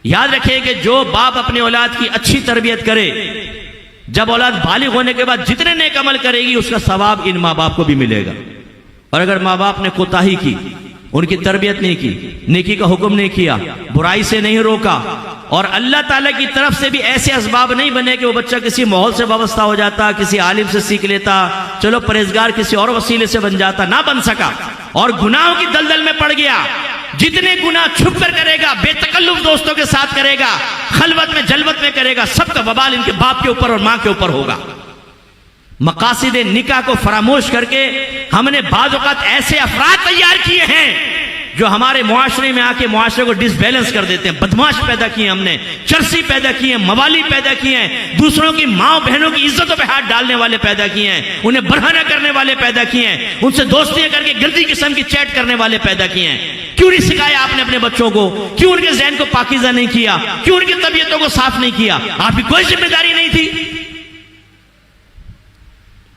याद रखिए कि जो बाप अपनी औलाद की अच्छी तरबियत करे, जब औलाद बालिग होने के बाद जितने नेक अमल करेगी उसका सवाब इन माँ बाप को भी मिलेगा। और अगर माँ बाप ने कोताही की, उनकी तरबियत नहीं की, नेकी का हुक्म नहीं किया, बुराई से नहीं रोका, और अल्लाह ताला की तरफ से भी ऐसे असबाब नहीं बने कि वो बच्चा किसी माहौल से वाबस्ता हो जाता, किसी आलिम से सीख लेता, चलो परहेजगार किसी और वसीले से बन जाता, ना बन सका और गुनाहों की दलदल में पड़ गया। जितने गुनाह छुप कर करेगा, बेतकल्लुफ दोस्तों के साथ करेगा, खलवत में जलवत में करेगा, सबका बबाल इनके बाप के ऊपर और मां के ऊपर होगा। मकासिद निकाह को फरामोश करके हमने बाज़ औक़ात ऐसे अफराद तैयार किए हैं जो हमारे मुआशरे में आके मुआशरे को डिसबैलेंस कर देते हैं। बदमाश पैदा किए हमने, चरसी पैदा किए, मवाली पैदा किए हैं, दूसरों की माँ बहनों की इज्जतों पे हाथ डालने वाले पैदा किए हैं, उन्हें बरहना करने वाले पैदा किए हैं, उनसे दोस्तियां करके गलती किस्म की चैट करने वाले पैदा किए हैं। क्यों नहीं सिखाया आपने अपने बच्चों को? क्यों उनके ज़हन को पाकीज़ा नहीं किया? क्यों उनकी तबीयतों को साफ नहीं किया? आपकी कोई जिम्मेदारी नहीं थी।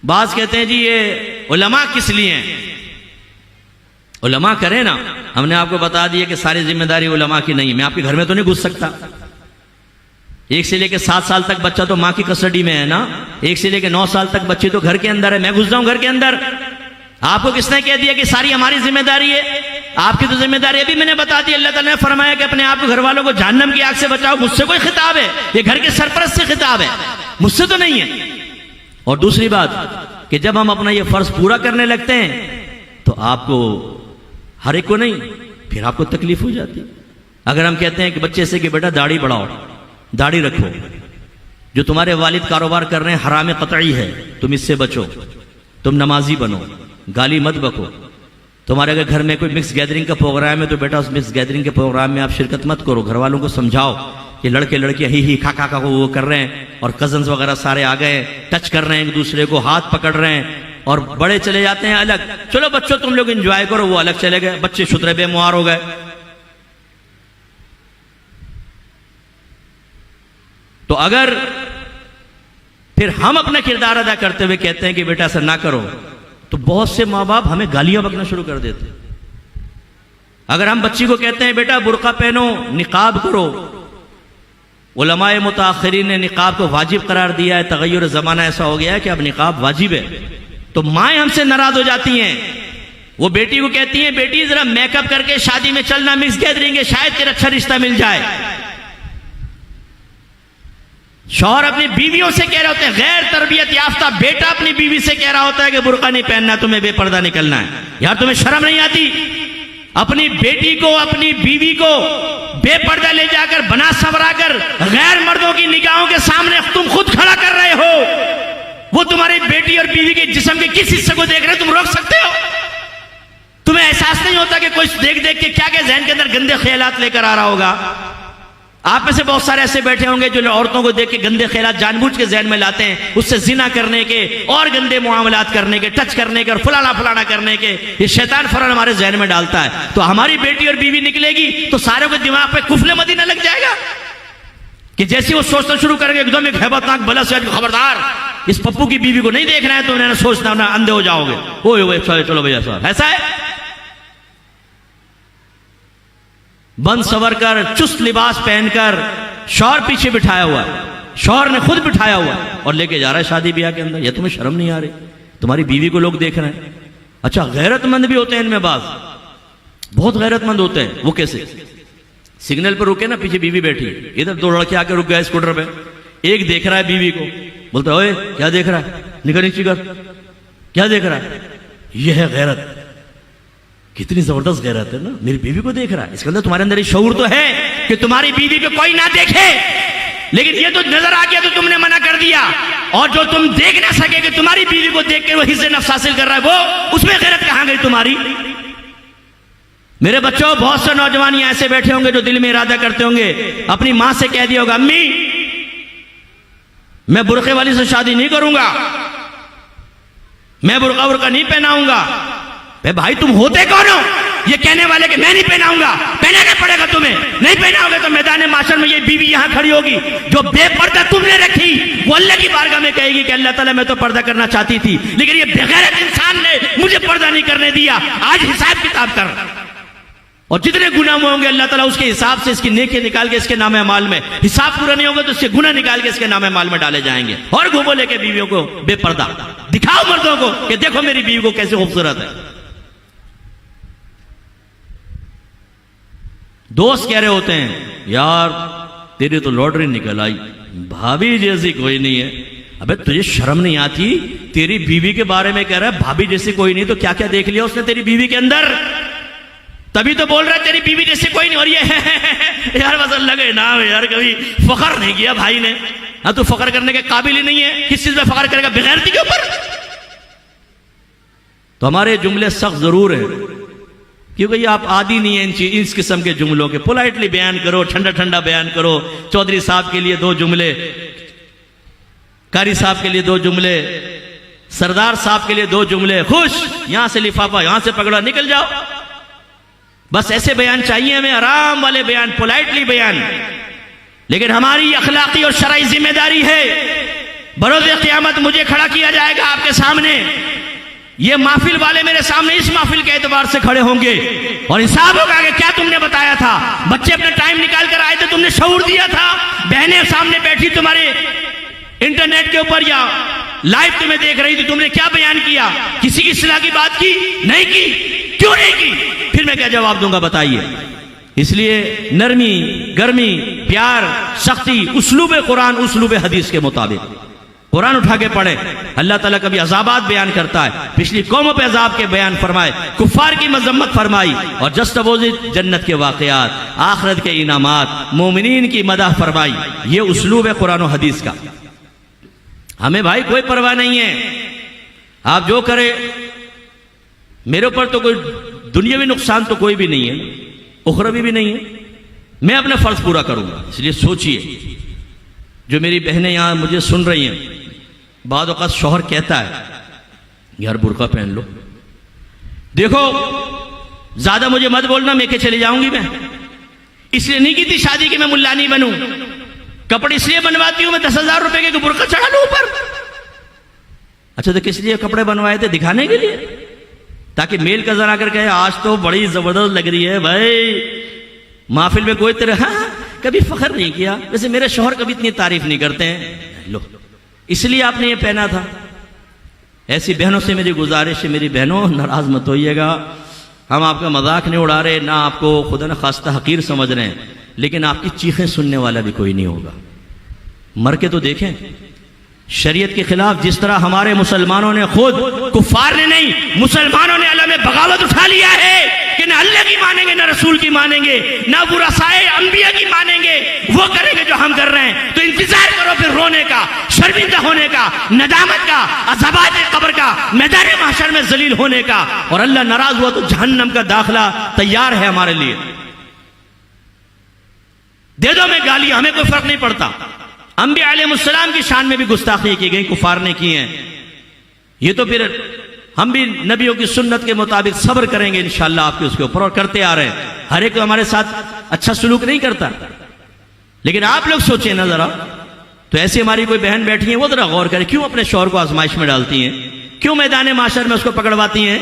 बाज कहते हैं जी ये उलमा किस लिए हैं? उलमा करें ना, हमने आपको बता दिया कि सारी जिम्मेदारी उलमा की नहीं है। मैं आपके घर में तो नहीं घुस सकता। 1 से लेकर 7 साल तक बच्चा तो माँ की कस्टडी में है ना, 1 से लेकर 9 साल तक बच्चे तो घर के अंदर है। मैं घुस जाऊं घर के अंदर? आपको किसने कह दिया कि सारी हमारी जिम्मेदारी है? आपकी तो जिम्मेदारी अभी मैंने बता दी। अल्लाह ताला ने फरमाया कि अपने आप को घर वालों को जहन्नम की आग से बचाओ। मुझसे कोई खिताब है? ये घर के सरपरस्त से खिताब है, मुझसे तो नहीं है। और दूसरी बात कि जब हम अपना ये फर्ज पूरा करने लगते हैं तो आपको, हर एक को नहीं, फिर आपको तकलीफ हो जाती। अगर हम कहते हैं कि बच्चे से कि बेटा दाढ़ी बढ़ाओ, दाढ़ी रखो, जो तुम्हारे वालिद कारोबार कर रहे हैं हराम कतई है, तुम इससे बचो, तुम नमाजी बनो, गाली मत बको। तुम्हारे अगर घर में कोई मिक्स गैदरिंग का प्रोग्राम है तो बेटा उस मिक्स गैदरिंग के प्रोग्राम में आप शिरकत मत करो। घर वालों को समझाओ कि लड़के लड़कियां ही खा को वो कर रहे हैं और कजन्स वगैरह सारे आ गए, टच कर रहे हैं एक दूसरे को, हाथ पकड़ रहे हैं, और बड़े चले जाते हैं अलग। चलो बच्चों तुम लोग एंजॉय करो, वो अलग चले गए, बच्चे शुतरे बेमुहार हो गए। तो अगर फिर हम अपना किरदार अदा करते हुए कहते हैं कि बेटा ऐसा ना करो, तो बहुत से माँ बाप हमें गालियां बकना शुरू कर देते हैं। अगर हम बच्ची को कहते हैं बेटा बुर्का पहनो, निकाब करो, उलमाए मुताखिरीन ने निकाब को वाजिब करार दिया है, तगय्युर ज़माना ऐसा हो गया है कि अब निकाब वाजिब है, तो माएँ हमसे नाराज हो जाती हैं। वो बेटी को कहती हैं बेटी जरा मेकअप करके शादी में चलना, मिक्स गैदरिंग है, शायद तेरा अच्छा रिश्ता मिल जाए। शौहर अपनी बीवियों से कह रहे होते हैं, गैर तरबियत याफ्ता बेटा अपनी बीवी से कह रहा होता है कि बुर्का नहीं पहनना, तुम्हें बेपर्दा निकलना है। यार तुम्हें शर्म नहीं आती? अपनी बेटी को, अपनी बीवी को बेपर्दा ले जाकर बना संवरा कर गैर मर्दों की निगाहों के सामने तुम खुद खड़ा कर रहे हो। वो तुम्हारी बेटी और बीवी के जिस्म के किस हिस्से को देख रहे हो, तुम रोक सकते हो? तुम्हें एहसास नहीं होता कि कोई देख देख के क्या जहन के अंदर गंदे ख्यालात लेकर आ रहा होगा? आप में से बहुत सारे ऐसे बैठे होंगे जो औरतों को देख के गंदे ख्यालात जानबूझ के जहन में लाते हैं, उससे जिना करने के और गंदे मुआमलात करने के, टच करने के और फलाना फलाना करने के। ये शैतान फौरन हमारे जहन में डालता है। तो हमारी बेटी और बीवी निकलेगी तो सारे के दिमाग पे कुफले मदीना लग जाएगा कि जैसे वो सोचना शुरू करेंगे एकदम एक हैबतनाक बला से, खबरदार इस पप्पू की बीवी को नहीं देखना है तो उन्हें सोचना ना, अंधे हो जाओगे। ओए चलो भैया साहब, ऐसा है? बंद सवर कर, चुस्त लिबास पहनकर शौहर पीछे बिठाया हुआ है, शौहर ने खुद बिठाया हुआ है और लेके जा रहा है शादी ब्याह के अंदर। ये तुम्हें शर्म नहीं आ रही? तुम्हारी बीवी को लोग देख रहे हैं। अच्छा गैरतमंद भी होते हैं इनमें, बात बहुत गैरतमंद होते हैं। वो कैसे? सिग्नल पर रुके ना, पीछे बीवी बैठी, इधर 2 लड़के आके रुक गए स्कूटर पे, एक देख रहा है बीवी को, बोलता है ओए क्या देख रहा है, निकल नीचे कर, क्या देख रहा है? यह है गैरत। कितनी जबरदस्त गैरत है ना, मेरी बीवी को देख रहा है। इसके अंदर तुम्हारे अंदर शऊर तो है कि तुम्हारी बीवी पे कोई ना देखे, लेकिन ये तो नजर आ गया तो तुमने मना कर दिया। और जो तुम देख ना सके कि तुम्हारी बीवी को देख के वो हिस्से नफ्स हासिल कर रहा है, वो उसमें गैरत कहां गई तुम्हारी? मेरे बच्चों, बहुत से नौजवान ऐसे बैठे होंगे जो दिल में इरादा करते होंगे, अपनी मां से कह दिया होगा अम्मी मैं बुरखे वाली से शादी नहीं करूंगा, मैं बुरका बुरका नहीं पहनाऊंगा। भाई तुम होते कौन हो ये कहने वाले कि मैं नहीं पहनाऊंगा? पहनाना पड़ेगा तुम्हें, नहीं पहनाओगे तो मैदान माशर में ये बीवी यहां खड़ी होगी जो बेपर्दा तुमने रखी, वो अल्लाह की बारगाह में कहेगी कि अल्लाह ताला मैं तो पर्दा करना चाहती थी, लेकिन ये बेगैरत इंसान ने मुझे पर्दा नहीं करने दिया, आज हिसाब किताब कर। और जितने गुनाह होंगे अल्लाह ताला उसके हिसाब से इसकी नेकी निकाल के इसके नामे माल में, हिसाब पूरा नहीं होगा तो इसके गुनाह निकाल के इसके नामे माल में डाले जाएंगे। और घूमो लेके बीवियों को बेपर्दा, दिखाओ मर्दों को कि देखो मेरी बीवी को कैसे खूबसूरत है। दोस्त कह रहे होते हैं यार तेरी तो लॉटरी निकल आई, भाभी जैसी कोई नहीं है। अबे तुझे शर्म नहीं आती? तेरी बीवी के बारे में कह रहा है भाभी जैसी कोई नहीं, तो क्या क्या देख लिया उसने तेरी बीवी के अंदर? तभी तो बोल रहा है तेरी बीवी जैसी कोई नहीं। और ये यार बस अल्लाह के नाम है यार, कभी फखर नहीं किया भाई ने। हाँ तू फखर करने के काबिल ही नहीं है, किस चीज में फखर करेगा? बेगैरती के ऊपर। तो हमारे जुमले सख्त जरूर है, क्योंकि आप आदी नहीं है इस किस्म के जुमलों के। पोलाइटली बयान करो, ठंडा ठंडा बयान करो। चौधरी साहब के लिए 2 जुमले, कारी साहब के लिए 2 जुमले, सरदार साहब के लिए 2 जुमले, खुश। यहां से लिफाफा, यहां से पकड़ा, निकल जाओ। बस ऐसे बयान चाहिए हमें, आराम वाले बयान, पोलाइटली बयान। लेकिन हमारी अखलाकी और शरई जिम्मेदारी है, बरोज़े क़यामत मुझे खड़ा किया जाएगा आपके सामने। ये महफिल वाले मेरे सामने इस महफिल के एतबार से खड़े होंगे और हिसाब होगा कि क्या तुमने बताया था। बच्चे अपना टाइम निकाल कर आए थे, तुमने शऊर दिया था। बहनें सामने बैठी तुम्हारे इंटरनेट के ऊपर या लाइव तुम्हें देख रही थी, तुमने क्या बयान किया? किसी की इस्लाह की बात की? नहीं की। क्यों नहीं की? फिर मैं क्या जवाब दूंगा बताइए? इसलिए नरमी, गर्मी, प्यार, सख्ती, उस्लूब कुरान, उस्लूब हदीस के मुताबिक कुरान उठा के पढ़े। अल्लाह ताला कभी अजाबात बयान करता है, पिछली कौमों पे अजाब के बयान फरमाए, कुफार की मजम्मत फरमाई, और जस्तबोज़ी जन्नत के वाक़यात, आखिरत के इनामात, मोमिनीन की मदह फरमाई। ये उस्लूब है कुरान और हदीस का। हमें भाई कोई परवाह नहीं है, आप जो करे, मेरे ऊपर तो कोई दुनियावी नुकसान तो कोई भी नहीं है, उखरवी भी नहीं है। मैं अपना फर्ज पूरा करूंगा। इसलिए सोचिए, जो मेरी बहनें यहां मुझे सुन रही हैं, बाद औक़ात शौहर कहता है यार बुर्का पहन लो, देखो ज्यादा मुझे मत बोलना, मैं के चली जाऊंगी। मैं इसलिए नहीं की थी शादी कि मैं मुल्ला नहीं बनूं, कपड़े इसलिए बनवाती हूं मैं 10,000 रुपए के बुर्का चढ़ा लूं ऊपर। अच्छा तो किस लिए कपड़े बनवाए थे? दिखाने के लिए, ताकि मेल का जरा कर कहे आज तो बड़ी जबरदस्त लग रही है भाई, महफिल में कोई तरह हाँ कभी फखर नहीं किया। वैसे मेरे शौहर कभी इतनी तारीफ नहीं करते हैं, लो इसलिए आपने ये पहना था। ऐसी बहनों से मेरी गुजारिश है, मेरी बहनों नाराज मत होइएगा, हम आपका मजाक नहीं उड़ा रहे, ना आपको खुदा न खास्ता हकीर समझ रहे हैं, लेकिन आपकी चीखें सुनने वाला भी कोई नहीं होगा। मर के तो देखें, शरीयत के खिलाफ जिस तरह हमारे मुसलमानों ने, खुद कुफार ने नहीं, मुसलमानों ने अल्लाह में बगावत उठा लिया है कि ना अल्लाह की मानेंगे, ना रसूल की मानेंगे, ना बुरसाए अंबिया की मानेंगे, वो करेंगे जो हम कर रहे हैं। तो इंतजार करो फिर रोने का, शर्मिंदा होने का, नदामत का, अज़ाबात कब्र का, मैदान महशर में जलील होने का। और अल्लाह नाराज हुआ तो जहन्नम का दाखिला तैयार है हमारे लिए। दे दो में गाली, हमें कोई फर्क नहीं पड़ता। अंबिया अलैहिस्सलाम की शान में भी गुस्ताखी की गई, कुफार ने की है। ये तो फिर हम भी नबियों की सुन्नत के मुताबिक सब्र करेंगे इंशाअल्लाह आपके उसके ऊपर, और करते आ रहे हैं। हर एक तो हमारे साथ अच्छा सलूक नहीं करता, लेकिन आप लोग सोचें ना जरा, तो ऐसी हमारी कोई बहन बैठी है, वो जरा गौर करें, क्यों अपने शौहर को आजमाइश में डालती हैं? क्यों मैदान माशर में उसको पकड़वाती हैं?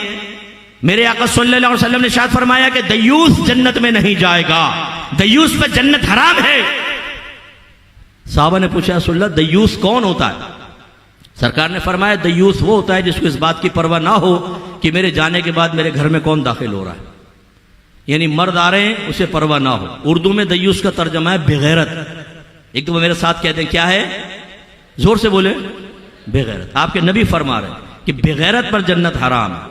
मेरे आका सल्लल्लाहु अलैहि वसल्लम ने इरशाद फरमाया कि दयूस जन्नत में नहीं जाएगा, दयूस पर जन्नत हराम है। साहबा ने पूछा रसूलल्लाह दयूस कौन होता है? सरकार ने फरमाया दयूस वो होता है जिसको इस बात की परवाह ना हो कि मेरे जाने के बाद मेरे घर में कौन दाखिल हो रहा है। यानी मर्द आ रहे हैं, उसे परवाह ना हो। उर्दू में दयूस का तर्जमा है बेगैरत। एक तो वो मेरे साथ कहते हैं क्या है, जोर से बोले, बेगैरत। आपके नबी फरमा रहे कि बेगैरत पर जन्नत हराम है।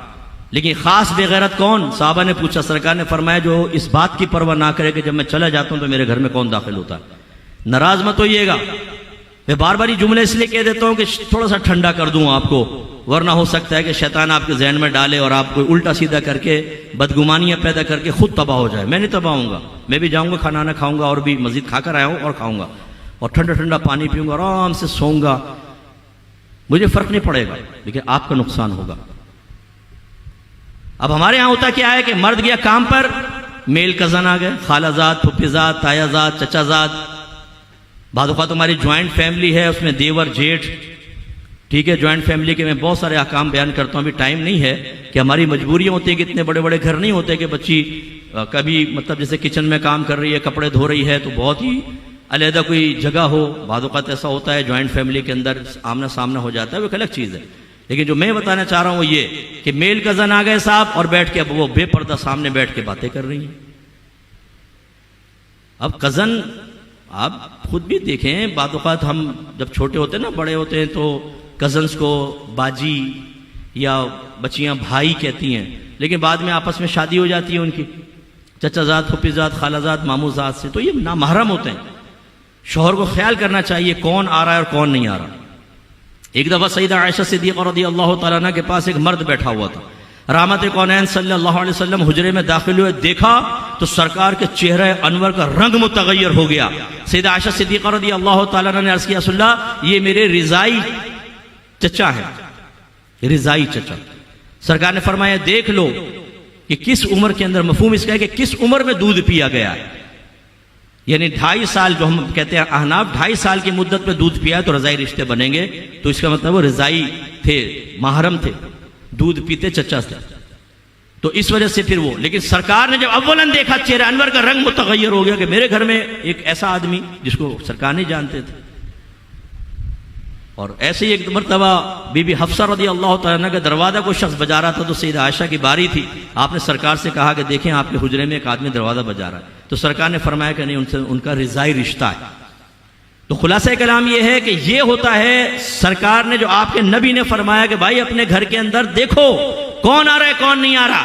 लेकिन खास बेगैरत कौन? साहबा ने पूछा, सरकार ने फरमाया जो इस बात की परवाह ना करे कि जब मैं चला जाता हूं तो मेरे घर में कौन दाखिल होता है। नाराज मत होइएगा, मैं बार बार ये जुमले इसलिए कह देता हूं कि थोड़ा सा ठंडा कर दूं आपको, वरना हो सकता है कि शैतान आपके जहन में डाले और आप कोई उल्टा सीधा करके बदगुमानियां पैदा करके खुद तबाह हो जाए। मैं नहीं तबाह होऊंगा, मैं भी जाऊंगा, खाना खाऊंगा और भी मजीद खाकर आया हूं और खाऊंगा, और ठंडा ठंडा पानी पीऊंगा, आराम से सोऊंगा, मुझे फर्क नहीं पड़ेगा, लेकिन आपका नुकसान होगा। अब हमारे यहां होता क्या है कि मर्द गया काम पर, मेल कजन आ गए, खालाजाद, फुफीजाद, तायाजाद, चचाजाद, बाद हमारी ज्वाइंट फैमिली है, उसमें देवर जेठ, ठीक है। ज्वाइंट फैमिली के मैं बहुत सारे अहकाम बयान करता हूं, अभी टाइम नहीं है कि हमारी मजबूरियां होती है कि इतने बड़े बड़े घर नहीं होते कि बच्ची कभी मतलब जैसे किचन में काम कर रही है, कपड़े धो रही है, तो बहुत ही अलहदा कोई जगह हो। बाद वक़्त ऐसा होता है जॉइंट फैमिली के अंदर आमना सामना हो जाता है, वो एक अलग चीज़ है। लेकिन जो मैं बताना चाह रहा हूँ वो ये कि मेल कज़न आ गए साहब और बैठ के अब वो बेपर्दा सामने बैठ के बातें कर रही हैं। अब कज़न आप खुद भी देखें, बाद वक़्त हम जब छोटे होते हैं ना, बड़े होते हैं, तो कज़न्स को बाजी या बच्चियाँ भाई कहती हैं, लेकिन बाद में आपस में शादी हो जाती है उनकी चचाजाद, फुफीजाद, खालाजाद, मामूजाद से, तो ये नामहरम होते हैं। शौहर को ख्याल करना चाहिए कौन आ रहा है और कौन नहीं आ रहा। एक दफ़ा सईदा आयशा सिद्दीक़ा रज़ियल्लाहु तआला अन्हा के पास एक मर्द बैठा हुआ था। रहमत कौनैन सल्लल्लाहु अलैहि वसल्लम हुजरे में दाखिल हुए, देखा तो सरकार के चेहरे अनवर का रंग मुतगय्यर हो गया। सईदा आयशा सिद्दीक़ा रज़ियल्लाहु तआला अन्हा ने अर्ज़ किया, रसूलल्लाह ये मेरे रिज़ाई चचा है, रिज़ाई चचा। सरकार ने फरमाया देख लो कि किस उम्र के अंदर, मफहूम इसका है कि किस उम्र में दूध पिया गया है। यानी 2.5 साल, जो हम कहते हैं अहनाफ, 2.5 साल की मुद्दत में दूध पिया है तो रज़ाई रिश्ते बनेंगे। तो इसका मतलब वो रज़ाई थे, महरम थे, दूध पीते चचा थे, तो इस वजह से फिर वो। लेकिन सरकार ने जब अव्वलन देखा चेहरे अनवर का रंग मुतगय्यर हो गया कि मेरे घर में एक ऐसा आदमी जिसको सरकार नहीं जानते थे। और ऐसे ही एक मरतबा बीबी हफ्सा रज़ियल्लाहु तआला अन्हा के दरवाज़ा को शख्स बजा रहा था, तो सईदा आयशा की बारी थी। आपने सरकार से कहा कि देखें आपके हुजरे में एक आदमी दरवाज़ा बजा रहा है, तो सरकार ने फरमाया कि नहीं, उनसे उनका रिज़ाई रिश्ता है। तो खुलासा कलाम यह है कि ये होता है, सरकार ने जो आपके नबी ने फरमाया कि भाई अपने घर के अंदर देखो कौन आ रहा है कौन नहीं आ रहा।